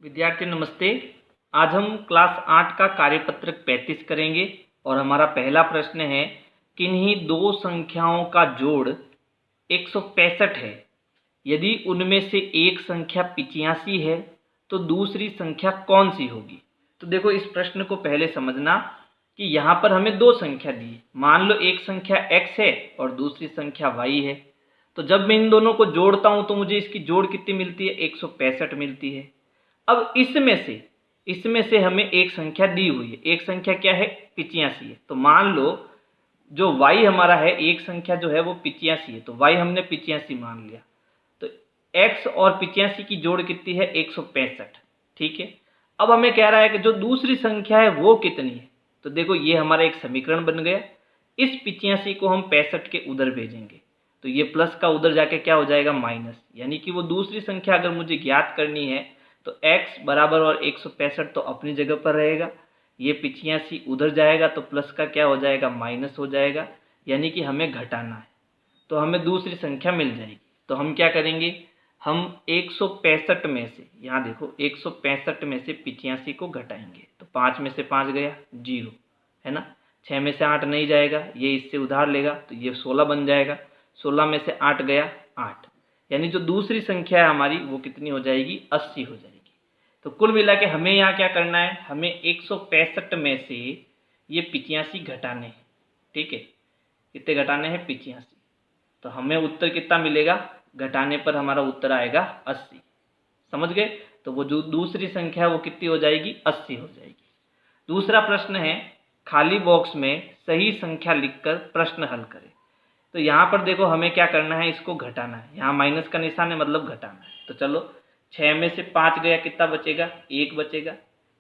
विद्यार्थी नमस्ते। आज हम क्लास 8 का कार्यपत्रक 35 करेंगे और हमारा पहला प्रश्न है, किन्हीं दो संख्याओं का जोड़ 165 है। यदि उनमें से एक संख्या 85 है तो दूसरी संख्या कौन सी होगी। तो देखो, इस प्रश्न को पहले समझना कि यहाँ पर हमें दो संख्या दी है। मान लो एक संख्या x है और दूसरी संख्या y है। तो जब मैं इन दोनों को जोड़ता हूँ तो मुझे इसकी जोड़ कितनी मिलती है, 165 मिलती है। अब इसमें से हमें एक संख्या दी हुई है। एक संख्या क्या है, 85 है। तो मान लो जो y हमारा है, एक संख्या जो है वो 85 है, तो y हमने 85 मान लिया। तो x और 85 की जोड़ कितनी है, 165। ठीक है। अब हमें कह रहा है कि जो दूसरी संख्या है वो कितनी है। तो देखो, ये हमारा एक समीकरण बन गया। इस 85 को हम 65 के उधर भेजेंगे तो ये प्लस का उधर जाके क्या हो जाएगा, माइनस। यानी कि वो दूसरी संख्या अगर मुझे ज्ञात करनी है तो x बराबर और 165 तो अपनी जगह पर रहेगा, ये 85 उधर जाएगा तो प्लस का क्या हो जाएगा, माइनस हो जाएगा। यानी कि हमें घटाना है तो हमें दूसरी संख्या मिल जाएगी। तो हम क्या करेंगे, हम 165 में से, यहाँ देखो 165 में से 85 को घटाएंगे तो 5 में से 5 गया 0, है ना। 6 में से 8 नहीं जाएगा, ये इससे उधार लेगा तो ये 16 बन जाएगा। 16 में से 8 गया 8, यानी जो दूसरी संख्या है हमारी वो कितनी हो जाएगी, 80 हो जाएगी। तो कुल मिला के हमें यहाँ क्या करना है, हमें 165 में से ये 85 घटाने हैं। ठीक है, कितने घटाने हैं, 85। तो हमें उत्तर कितना मिलेगा, घटाने पर हमारा उत्तर आएगा 80। समझ गए। तो वो जो दूसरी संख्या है वो कितनी हो जाएगी, 80 हो जाएगी। दूसरा प्रश्न है, खाली बॉक्स में सही संख्या लिखकर प्रश्न हल करें। तो यहाँ पर देखो, हमें क्या करना है, इसको घटाना है। यहाँ माइनस का निशान है, मतलब घटाना है। तो चलो, 6 में से 5 गया, कितना बचेगा, 1 बचेगा।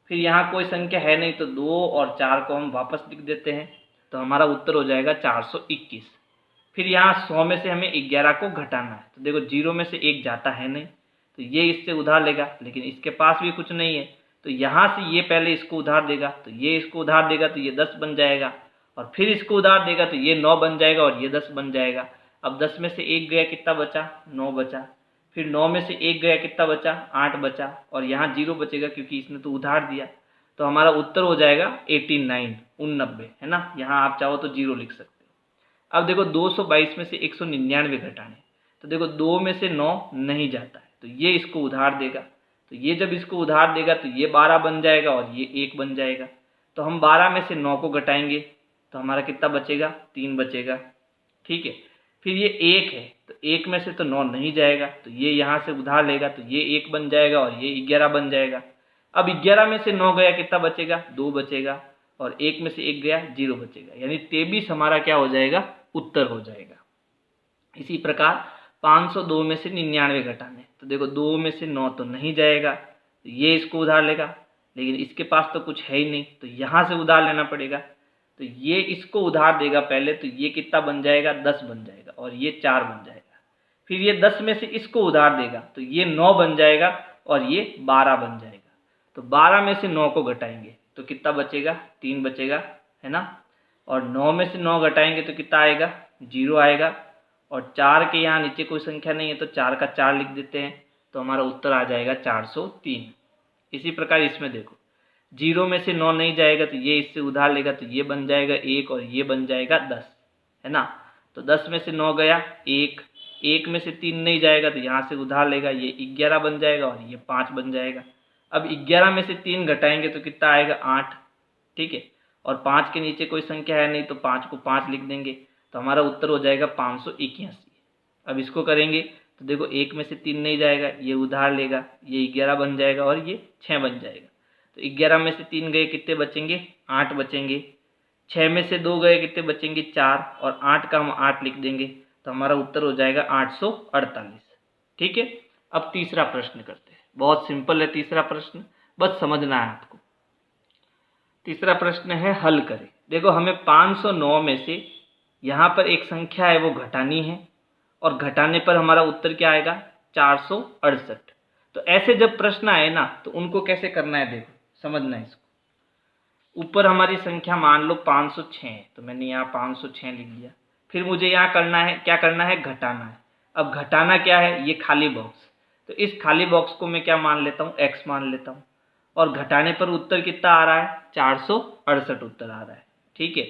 फिर यहाँ कोई संख्या है नहीं तो 2 और 4 को हम वापस लिख देते हैं तो हमारा उत्तर हो जाएगा 421। फिर यहाँ 100 में से हमें 11 को घटाना है। तो देखो, 0 में से 1 जाता है नहीं तो ये इससे उधार लेगा, लेकिन इसके पास भी कुछ नहीं है तो यहाँ से ये पहले इसको उधार देगा, तो ये इसको उधार देगा तो ये 10 बन जाएगा, और फिर इसको उधार देगा तो ये 9 बन जाएगा और ये 10 बन जाएगा। अब 10 में से 1 गया, कितना बचा, 9 बचा। फिर 9 में से 1 गया, कितना बचा, 8 बचा, और यहाँ 0 बचेगा क्योंकि इसने तो उधार दिया। तो हमारा उत्तर हो जाएगा 89, 89, है ना। यहाँ आप चाहो तो 0 लिख सकते हो। अब देखो, 222 में से 199 घटाने। तो देखो, 2 में से 9 नहीं जाता है तो ये इसको उधार देगा, तो ये जब इसको उधार देगा तो ये 12 बन जाएगा और ये 1 बन जाएगा। तो हम 12 में से 9 को घटाएंगे तो हमारा कितना बचेगा, 3 बचेगा। ठीक है। फिर ये 1 है तो 1 में से तो 9 नहीं जाएगा तो ये यहाँ से उधार लेगा तो ये 1 बन जाएगा और ये 11 बन जाएगा। अब 11 में से 9 गया, कितना बचेगा, 2 बचेगा, और 1 में से 1 गया, 0 बचेगा। यानी 23 हमारा क्या हो जाएगा, उत्तर हो जाएगा। इसी प्रकार 502 में से 99 घटाने। तो देखो, 2 में से 9 तो नहीं जाएगा तो ये इसको उधार लेगा, लेकिन इसके पास तो कुछ है ही नहीं तो यहाँ से उधार लेना पड़ेगा। तो ये इसको उधार देगा पहले, तो ये कितना बन जाएगा, 10 बन जाएगा, और ये 4 बन जाएगा। फिर ये 10 में से इसको उधार देगा तो ये 9 बन जाएगा और ये 12 बन जाएगा। तो 12 में से 9 को घटाएंगे तो कितना बचेगा, 3 बचेगा, है ना। और 9 में से 9 घटाएंगे तो कितना आएगा, 0 आएगा। और 4 के यहाँ नीचे कोई संख्या नहीं है तो 4 का 4 लिख देते हैं तो हमारा उत्तर आ जाएगा 403। इसी प्रकार इसमें देखो, 0 में से 9 नहीं जाएगा तो ये इससे उधार लेगा तो ये बन जाएगा 1 और ये बन जाएगा 10, है ना। तो 10 में से 9 गया 1, 1 में से 3 नहीं जाएगा तो यहाँ से उधार लेगा, ये 11 बन जाएगा और ये 5 बन जाएगा। अब 11 में से 3 घटाएंगे तो कितना आएगा, 8। ठीक है। और 5 के नीचे कोई संख्या है नहीं तो 5 को 5 लिख देंगे तो हमारा उत्तर हो जाएगा 581। अब इसको करेंगे तो देखो, 1 में से 3 नहीं जाएगा, ये उधार लेगा, ये 11 बन जाएगा और ये 6 बन जाएगा। तो 11 में से 3 गए, कितने बचेंगे, 8 बचेंगे। 6 में से 2 गए, कितने बचेंगे, 4, और 8 का हम 8 लिख देंगे तो हमारा उत्तर हो जाएगा 848। ठीक है। अब तीसरा प्रश्न करते हैं। बहुत सिंपल है तीसरा प्रश्न, बस समझना है आपको। तीसरा प्रश्न है, हल करें। देखो, हमें 509 में से यहाँ पर एक संख्या है वो घटानी है, और घटाने पर हमारा उत्तर क्या आएगा, 468। तो ऐसे जब प्रश्न आए ना तो उनको कैसे करना है, देखो समझना है इसको। ऊपर हमारी संख्या मान लो 506 है तो मैंने यहाँ 506 लिख दिया। फिर मुझे यहाँ करना है, क्या करना है, घटाना है। अब घटाना क्या है, ये खाली बॉक्स। तो इस खाली बॉक्स को मैं क्या मान लेता हूँ, x मान लेता हूँ। और घटाने पर उत्तर कितना आ रहा है, 468 उत्तर आ रहा है। ठीक है,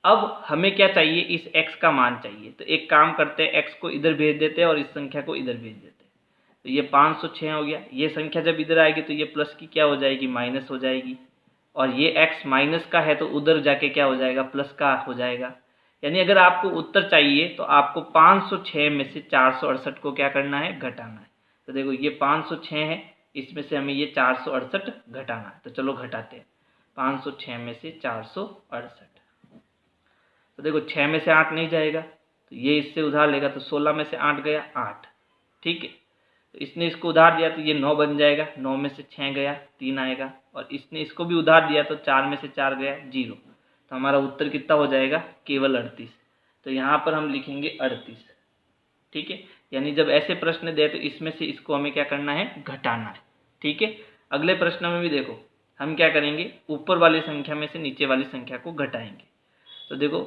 अब हमें क्या चाहिए, इस x का मान चाहिए। तो एक काम करते हैं, x को इधर भेज देते हैं और इस संख्या को इधर भेज देते हैं। तो ये 506 हो गया। ये संख्या जब इधर आएगी तो ये प्लस की क्या हो जाएगी, माइनस हो जाएगी। और ये x माइनस का है तो उधर जाके क्या हो जाएगा, प्लस का हो जाएगा। यानी अगर आपको उत्तर चाहिए तो आपको 506 में से 468 को क्या करना है, घटाना है। तो देखो ये 506 है, इसमें से हमें ये 468 घटाना है। तो चलो घटाते हैं, 506 में से 468। तो देखो 6 में से 8 नहीं जाएगा, तो ये इससे उधार लेगा। तो 16 में से 8 गया 8। ठीक है, तो इसने इसको उधार दिया तो ये 9 बन जाएगा। 9 में से 6 गया 3 आएगा। और इसने इसको भी उधार दिया तो 4 में से 4 गया 0। तो हमारा उत्तर कितना हो जाएगा, केवल 38। तो यहाँ पर हम लिखेंगे 38। ठीक है, यानी जब ऐसे प्रश्न दे तो इसमें से इसको हमें क्या करना है, घटाना है। ठीक है, अगले प्रश्न में भी देखो हम क्या करेंगे, ऊपर वाली संख्या में से नीचे वाली संख्या को घटाएंगे। तो देखो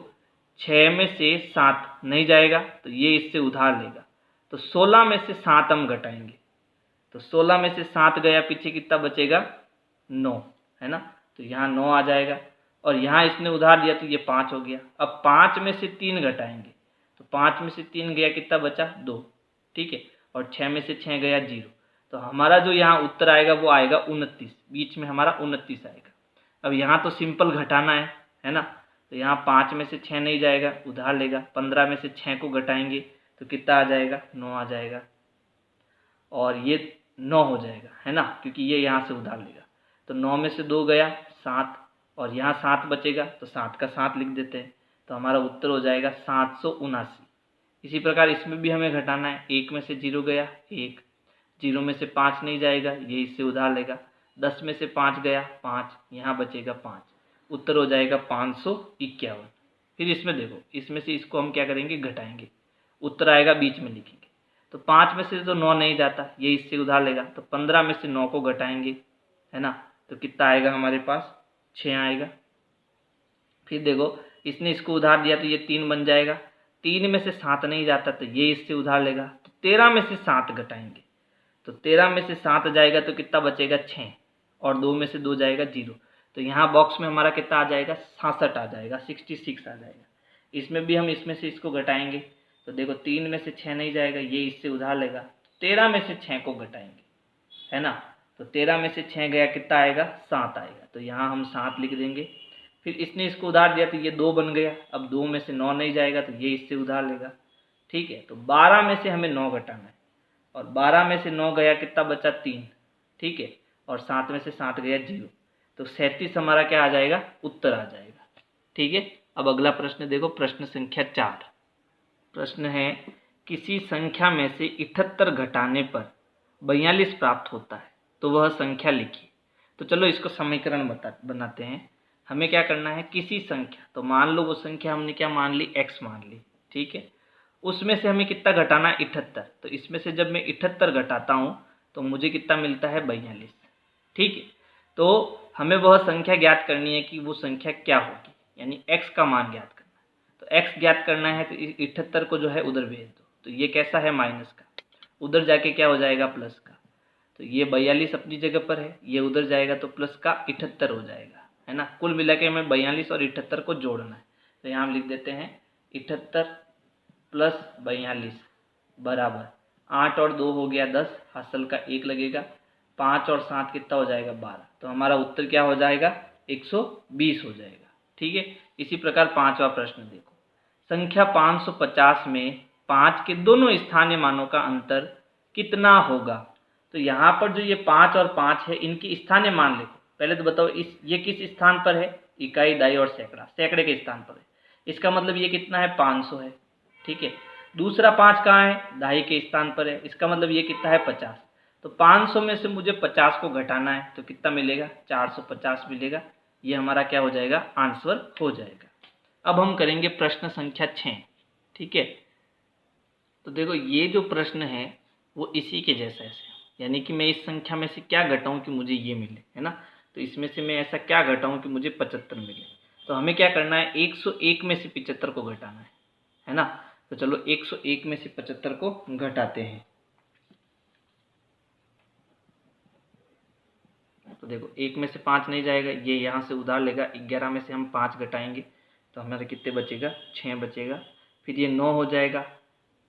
6 में से 7 नहीं जाएगा तो ये इससे उधार लेगा। तो 16 में से 7 हम घटाएंगे। तो 16 में से 7 गया, पीछे कितना बचेगा, 9, है ना। तो यहाँ 9 आ जाएगा। और यहाँ इसने उधार दिया तो ये 5 हो गया। अब 5 में से 3 घटाएंगे। तो 5 में से 3 गया, कितना बचा, 2। ठीक है, और 6 में से 6 गया 0। तो हमारा जो यहाँ उत्तर आएगा वो आएगा 29। बीच में हमारा 29 आएगा। अब यहाँ तो सिंपल घटाना है ना। तो यहाँ 5 में से 6 नहीं जाएगा, उधार लेगा। 15 में से 6 को घटाएंगे तो कितना आ जाएगा, 9 आ जाएगा। और ये 9 हो जाएगा, है ना, क्योंकि ये यहाँ से उधार लेगा। तो 9 में से 2 गया 7। और यहाँ 7 बचेगा तो 7 का 7 लिख देते हैं। तो हमारा उत्तर हो जाएगा 779। इसी प्रकार इसमें भी हमें घटाना है। 1 में से 0 गया 1। 0 में से 5 नहीं जाएगा, ये इससे उधार लेगा। 10 में से 5 गया 5, यहाँ बचेगा 5। उत्तर हो जाएगा 551। फिर इसमें देखो, इसमें से इसको हम क्या करेंगे, घटाएंगे। उत्तर आएगा, बीच में लिखेंगे। तो 5 में से तो 9 नहीं जाता, ये इससे उधार लेगा। तो 15 में से 9 को घटाएंगे, है ना। तो कितना आएगा हमारे पास, 6 आएगा। फिर देखो इसने इसको उधार दिया तो ये 3 बन जाएगा। 3 में से 7 नहीं जाता तो ये इससे उधार लेगा। तो 13 में से 7 घटाएंगे। तो 13 में से 7 जाएगा तो कितना बचेगा, 6। और 2 में से 2 जाएगा 0। तो यहाँ बॉक्स में हमारा कितना आ जाएगा, 66 आ जाएगा, 66 आ जाएगा। इसमें भी हम इसमें से इसको घटाएंगे। तो देखो 3 में से 6 नहीं जाएगा, ये इससे उधार लेगा। 13 में से 6 को घटाएंगे, है ना। तो 13 में से 6 गया, कितना आएगा, 7 आएगा। तो यहाँ हम 7 लिख देंगे। फिर इसने इसको उधार दिया तो ये 2 बन गया। अब 2 में से 9 नहीं जाएगा तो ये इससे उधार लेगा। ठीक है, तो 12 में से हमें 9 घटाना है। और 12 में से 9 गया, कितना बचा, 3। ठीक है, और 7 में से 7 गया 0। तो 37 हमारा क्या आ जाएगा, उत्तर आ जाएगा। ठीक है, अब अगला प्रश्न देखो, प्रश्न संख्या 4। प्रश्न है, किसी संख्या में से 78 घटाने पर 42 प्राप्त होता है, तो वह संख्या लिखिए। तो चलो इसको समीकरण बनाते हैं। हमें क्या करना है, किसी संख्या, तो मान लो वो संख्या हमने क्या मान ली, x मान ली। ठीक है, उसमें से हमें कितना घटाना है, 78। तो इसमें से जब मैं 78 घटाता हूँ तो मुझे कितना मिलता है, 42। ठीक है, तो हमें वह संख्या ज्ञात करनी है कि वो संख्या क्या होगी, यानी x का मान ज्ञात करना है। तो x ज्ञात करना है तो 78 को जो है उधर भेज दो। तो ये कैसा है, माइनस का, उधर जाके क्या हो जाएगा, प्लस का। तो ये 42 अपनी जगह पर है, ये उधर जाएगा तो प्लस का 78 हो जाएगा, है ना। कुल मिला के हमें 42 और 78 को जोड़ना है। तो यहाँ हम लिख देते हैं 78 प्लस 42 बराबर 8 और 2 हो गया 10, हासिल का 1 लगेगा। 5 और 7 कितना हो जाएगा, 12। तो हमारा उत्तर क्या हो जाएगा, 120 हो जाएगा। ठीक है, इसी प्रकार 5वां प्रश्न देखो, संख्या 550 में 5 के दोनों स्थानीय मानों का अंतर कितना होगा। तो यहाँ पर जो ये 5 और 5 है, इनकी स्थानीय मान लिखो। पहले तो बताओ ये किस स्थान पर है, इकाई, दाई और सैकड़ा, सैकड़े के स्थान पर है। इसका मतलब ये कितना है, 500 है। ठीक है, दूसरा 5 कहाँ है, दहाई के स्थान पर है। इसका मतलब ये कितना है, 50। तो 500 में से मुझे 50 को घटाना है तो कितना मिलेगा, 450 मिलेगा। ये हमारा क्या हो जाएगा, आंसर हो जाएगा। अब हम करेंगे प्रश्न संख्या 6। ठीक है, तो देखो ये जो प्रश्न है वो इसी के जैसा है, यानी कि मैं इस संख्या में से क्या घटाऊं कि मुझे ये मिले, है ना। तो इसमें से मैं ऐसा क्या घटाऊं कि मुझे 75 मिले। तो हमें क्या करना है, 101 में से 75 को घटाना है ना। तो चलो 101 में से 75 को घटाते हैं। तो देखो 1 में से 5 नहीं जाएगा, ये यहाँ से उधार लेगा, 11 में से हम 5 घटाएंगे तो हमारे कितने बचेगा, 6 बचेगा। फिर ये 9 हो जाएगा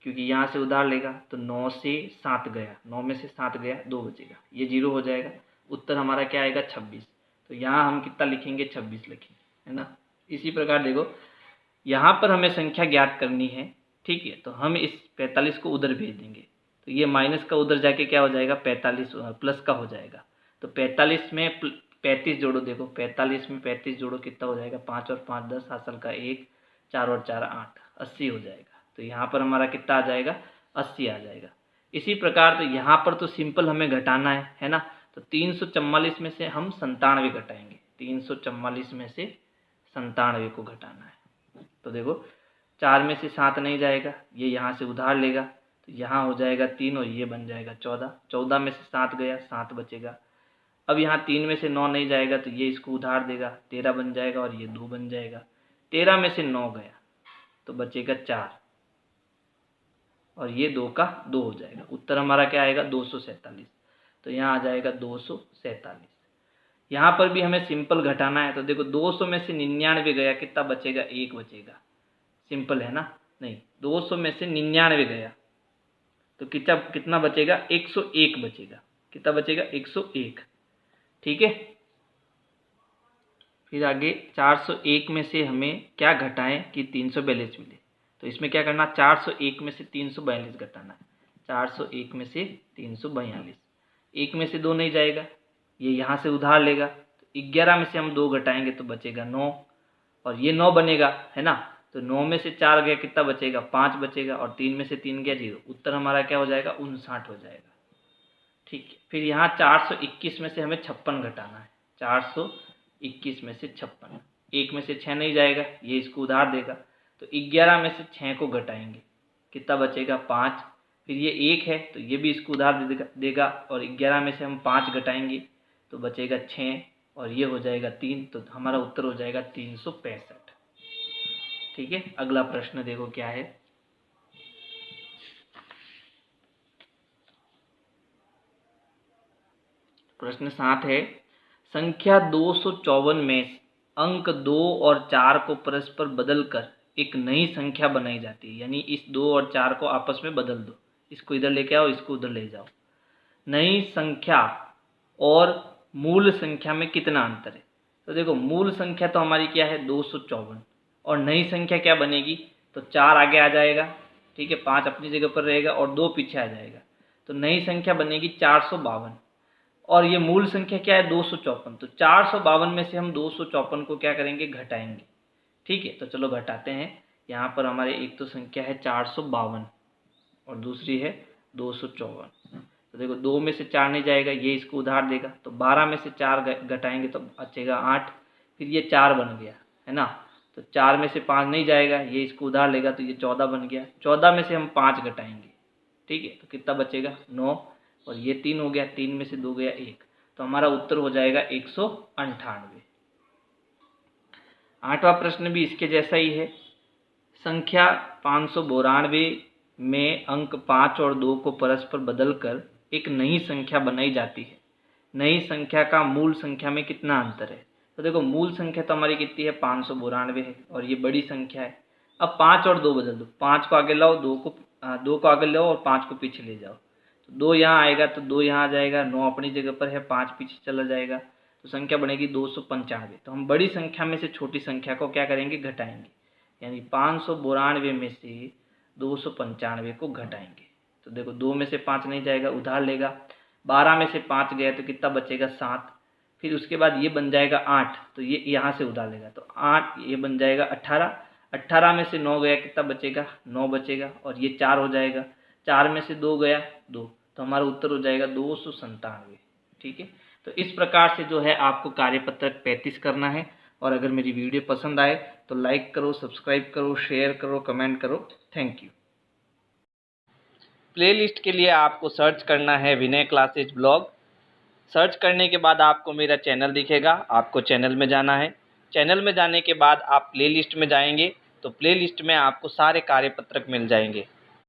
क्योंकि यहाँ से उधार लेगा, तो 9 से 7 गया, 9 में से 7 गया, 2 बचेगा, ये 0 हो जाएगा। उत्तर हमारा क्या आएगा, 26। तो यहाँ हम कितना लिखेंगे, 26 लिखेंगे, है ना। इसी प्रकार देखो यहाँ पर हमें संख्या ज्ञात करनी है, ठीक है, तो हम इस 45 को उधर भेज देंगे, तो ये माइनस का उधर जाके क्या हो जाएगा, 45 प्लस का हो जाएगा। तो 45 में 35 जोड़ो, देखो 45 में 35 जोड़ो कितना हो जाएगा, 5 और 5 10, हासिल का 1, 4 और 4 8, 80 हो जाएगा। तो यहाँ पर हमारा कितना आ जाएगा, 80 आ जाएगा। इसी प्रकार तो यहाँ पर तो सिंपल हमें घटाना है ना, तो 344 में से हम 97 घटाएंगे, 344 में से 97 को घटाना है। तो देखो 4 में से 7 नहीं जाएगा, ये यहाँ से उधार लेगा, तो यहाँ हो जाएगा 3 और ये बन जाएगा 14, 14 में से 7 गया, 7 बचेगा। अब यहाँ 3 में से 9 नहीं जाएगा, तो ये इसको उधार देगा, 13 बन जाएगा और ये 2 बन जाएगा। 13 में से 9 गया तो बचेगा 4 और ये 2 का 2 हो जाएगा। उत्तर हमारा क्या आएगा, 247। तो यहाँ आ जाएगा 247। यहाँ पर भी हमें सिंपल घटाना है, तो देखो 200 में से 99 गया, कितना बचेगा, 1 बचेगा। सिंपल है ना, नहीं 200 में से 99 गया तो कितना बचेगा, 101 बचेगा। कितना बचेगा, 101, ठीक है। फिर आगे 401 में से हमें क्या घटाएं कि 342 मिले, तो इसमें क्या करना, 401 में से 342 घटाना है, 401 में से 342। 1 में से 2 नहीं जाएगा, ये यहाँ से उधार लेगा, तो 11 में से हम 2 घटाएंगे तो बचेगा 9 और ये 9 बनेगा, है ना। तो 9 में से 4 गया, कितना बचेगा, 5 बचेगा और 3 में से 3 गया, 0। उत्तर हमारा क्या हो जाएगा, 59 हो जाएगा, ठीक है। फिर यहाँ 421 में से हमें 56 घटाना है, 421 में से 56। 1 में से 6 नहीं जाएगा, ये इसको उधार देगा, तो 11 में से 6 को घटाएंगे, कितना बचेगा, 5। फिर ये 1 है तो ये भी इसको उधार देगा और 11 में से हम 5 घटाएंगे तो बचेगा 6 और ये हो जाएगा 3। तो हमारा उत्तर हो जाएगा 365, ठीक है। अगला प्रश्न देखो क्या है, प्रश्न 7 है, संख्या 254 में अंक 2 और 4 को परस्पर बदलकर एक नई संख्या बनाई जाती है। यानी इस 2 और 4 को आपस में बदल दो, इसको इधर लेके आओ, इसको उधर ले जाओ। नई संख्या और मूल संख्या में कितना अंतर है, तो देखो मूल संख्या तो हमारी क्या है, 254, और नई संख्या क्या बनेगी, तो 4 आगे आ जाएगा, ठीक है, 5 अपनी जगह पर रहेगा और 2 पीछे आ जाएगा, तो नई संख्या बनेगी 452। और ये मूल संख्या क्या है, 254। तो 452 में से हम 254 को क्या करेंगे, घटाएंगे, ठीक है। तो चलो घटाते हैं। यहाँ पर हमारे एक तो संख्या है 452 और दूसरी है 254। तो देखो 2 में से 4 नहीं जाएगा, ये इसको उधार देगा, तो 12 में से 4 घटाएंगे तो बचेगा 8। फिर ये 4 बन गया, है ना। तो 4 में से 5 नहीं जाएगा, ये इसको उधार लेगा, तो ये 14 बन गया। 14 में से हम 5 घटाएंगे, ठीक है, तो कितना बचेगा, 9 और ये 3 हो गया, 3 में से 2 गया 1। तो हमारा उत्तर हो जाएगा 198। 8वां प्रश्न भी इसके जैसा ही है। संख्या 592 में अंक 5 और 2 को परस्पर बदलकर एक नई संख्या बनाई जाती है। नई संख्या का मूल संख्या में कितना अंतर है, तो देखो मूल संख्या तो हमारी कितनी है, 592 है और ये बड़ी संख्या है। अब 5 और 2 बदल दो, 5 को आगे लाओ, 2 को आगे लाओ और 5 को पीछे ले जाओ, तो 2 यहाँ आएगा तो 2 यहाँ आ जाएगा, 9 अपनी जगह पर है, 5 पीछे चला जाएगा, तो संख्या बनेगी 295। तो हम बड़ी संख्या में से छोटी संख्या को क्या करेंगे, घटाएंगे, यानी 592 में से 295 को घटाएंगे। तो देखो 2 में से 5 नहीं जाएगा, उधार लेगा, 12 में से 5 गया तो कितना बचेगा, 7। फिर उसके बाद ये बन जाएगा 8, तो ये यहाँ से उधार लेगा, तो 8, ये बन जाएगा 18। 18 में से 9 गया, कितना बचेगा, 9 बचेगा और ये 4 हो जाएगा। 4 में से 2 गया, 2, तो हमारा उत्तर हो जाएगा 297, ठीक है। तो इस प्रकार से जो है आपको कार्यपत्रक 35 करना है। और अगर मेरी वीडियो पसंद आए तो लाइक करो, सब्सक्राइब करो, शेयर करो, कमेंट करो। Thank you. प्लेलिस्ट के लिए आपको सर्च करना है विनय क्लासेज ब्लॉग। सर्च करने के बाद आपको मेरा चैनल दिखेगा, आपको चैनल में जाना है। चैनल में जाने के बाद आप प्लेलिस्ट में जाएंगे तो प्लेलिस्ट में आपको सारे कार्यपत्रक मिल जाएंगे।